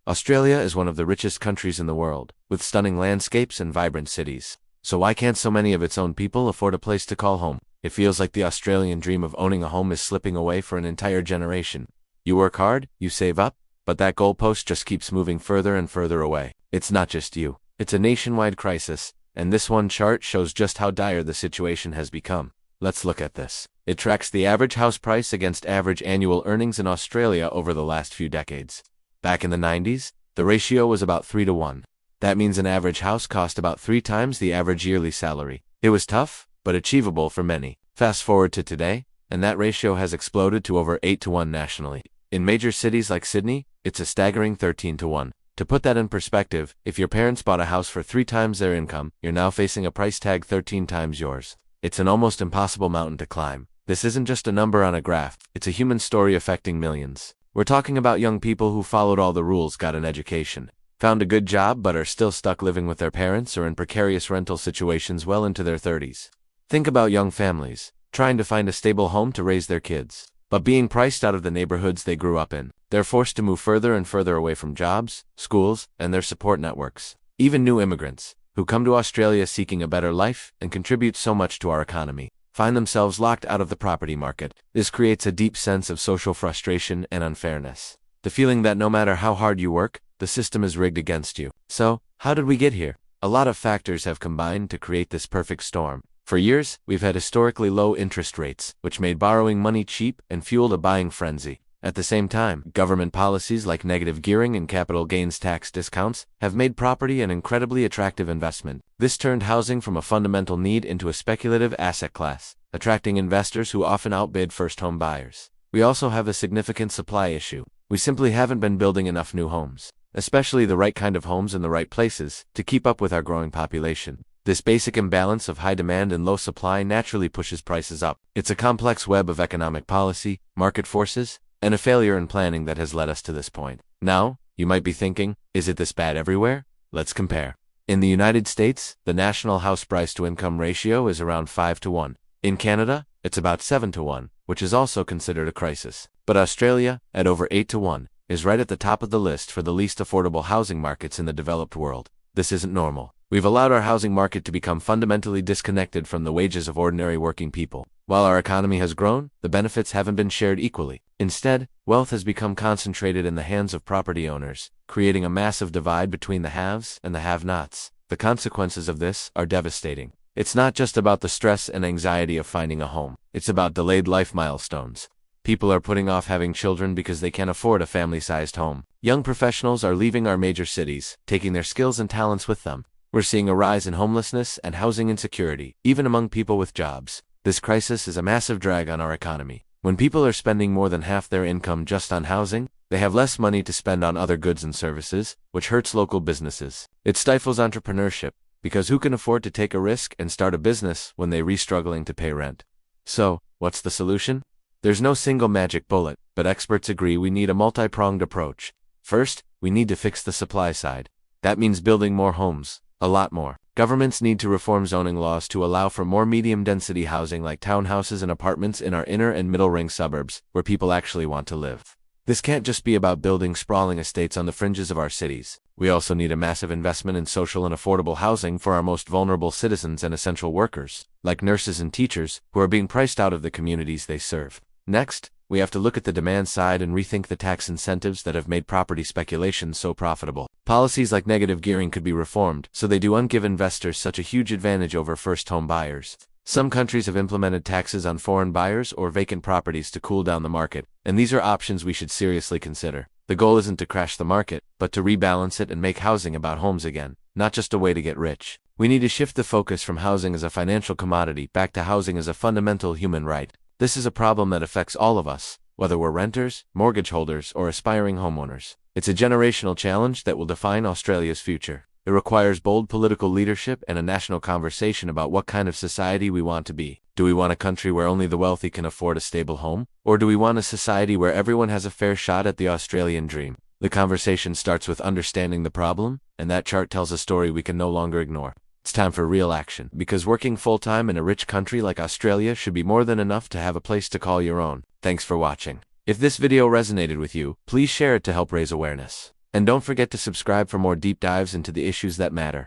Australia is one of the richest countries in the world, with stunning landscapes and vibrant cities. So why can't so many of its own people afford a place to call home? It feels like the Australian dream of owning a home is slipping away for an entire generation. You work hard, you save up, but that goalpost just keeps moving further and further away. It's not just you. It's a nationwide crisis, and this one chart shows just how dire the situation has become. Let's look at this. It tracks the average house price against average annual earnings in Australia over the last few decades. Back in the 90s, the ratio was about 3 to 1. That means an average house cost about 3 times the average yearly salary. It was tough, but achievable for many. Fast forward to today, and that ratio has exploded to over 8 to 1 nationally. In major cities like Sydney, it's a staggering 13 to 1. To put that in perspective, if your parents bought a house for 3 times their income, you're now facing a price tag 13 times yours. It's an almost impossible mountain to climb. This isn't just a number on a graph, it's a human story affecting millions. We're talking about young people who followed all the rules, got an education, found a good job but are still stuck living with their parents or in precarious rental situations well into their 30s. Think about young families, trying to find a stable home to raise their kids, but being priced out of the neighborhoods they grew up in. They're forced to move further and further away from jobs, schools, and their support networks. Even new immigrants, who come to Australia seeking a better life and contribute so much to our economy, find themselves locked out of the property market. This creates a deep sense of social frustration and unfairness. The feeling that no matter how hard you work, the system is rigged against you. So, how did we get here? A lot of factors have combined to create this perfect storm. For years, we've had historically low interest rates, which made borrowing money cheap and fueled a buying frenzy. At the same time, government policies like negative gearing and capital gains tax discounts have made property an incredibly attractive investment. This turned housing from a fundamental need into a speculative asset class, attracting investors who often outbid first home buyers. We also have a significant supply issue. We simply haven't been building enough new homes, especially the right kind of homes in the right places, to keep up with our growing population. This basic imbalance of high demand and low supply naturally pushes prices up. It's a complex web of economic policy, market forces, and a failure in planning that has led us to this point. Now, you might be thinking, is it this bad everywhere? Let's compare. In the United States, the national house price to income ratio is around 5 to 1. In Canada, it's about 7 to 1, which is also considered a crisis. But Australia, at over 8 to 1, is right at the top of the list for the least affordable housing markets in the developed world. This isn't normal. We've allowed our housing market to become fundamentally disconnected from the wages of ordinary working people. While our economy has grown, the benefits haven't been shared equally. Instead, wealth has become concentrated in the hands of property owners, creating a massive divide between the haves and the have-nots. The consequences of this are devastating. It's not just about the stress and anxiety of finding a home. It's about delayed life milestones. People are putting off having children because they can't afford a family-sized home. Young professionals are leaving our major cities, taking their skills and talents with them. We're seeing a rise in homelessness and housing insecurity, even among people with jobs. This crisis is a massive drag on our economy. When people are spending more than half their income just on housing, they have less money to spend on other goods and services, which hurts local businesses. It stifles entrepreneurship, because who can afford to take a risk and start a business when they're struggling to pay rent? So, what's the solution? There's no single magic bullet, but experts agree we need a multi-pronged approach. First, we need to fix the supply side. That means building more homes. A lot more. Governments need to reform zoning laws to allow for more medium-density housing like townhouses and apartments in our inner and middle-ring suburbs, where people actually want to live. This can't just be about building sprawling estates on the fringes of our cities. We also need a massive investment in social and affordable housing for our most vulnerable citizens and essential workers, like nurses and teachers, who are being priced out of the communities they serve. Next, we have to look at the demand side and rethink the tax incentives that have made property speculation so profitable. Policies like negative gearing could be reformed so they don't give investors such a huge advantage over first-home buyers. Some countries have implemented taxes on foreign buyers or vacant properties to cool down the market, and these are options we should seriously consider. The goal isn't to crash the market, but to rebalance it and make housing about homes again, not just a way to get rich. We need to shift the focus from housing as a financial commodity back to housing as a fundamental human right. This is a problem that affects all of us, whether we're renters, mortgage holders, or aspiring homeowners. It's a generational challenge that will define Australia's future. It requires bold political leadership and a national conversation about what kind of society we want to be. Do we want a country where only the wealthy can afford a stable home? Or do we want a society where everyone has a fair shot at the Australian dream? The conversation starts with understanding the problem, and that chart tells a story we can no longer ignore. It's time for real action, because working full-time in a rich country like Australia should be more than enough to have a place to call your own. Thanks for watching. If this video resonated with you, please share it to help raise awareness. And don't forget to subscribe for more deep dives into the issues that matter.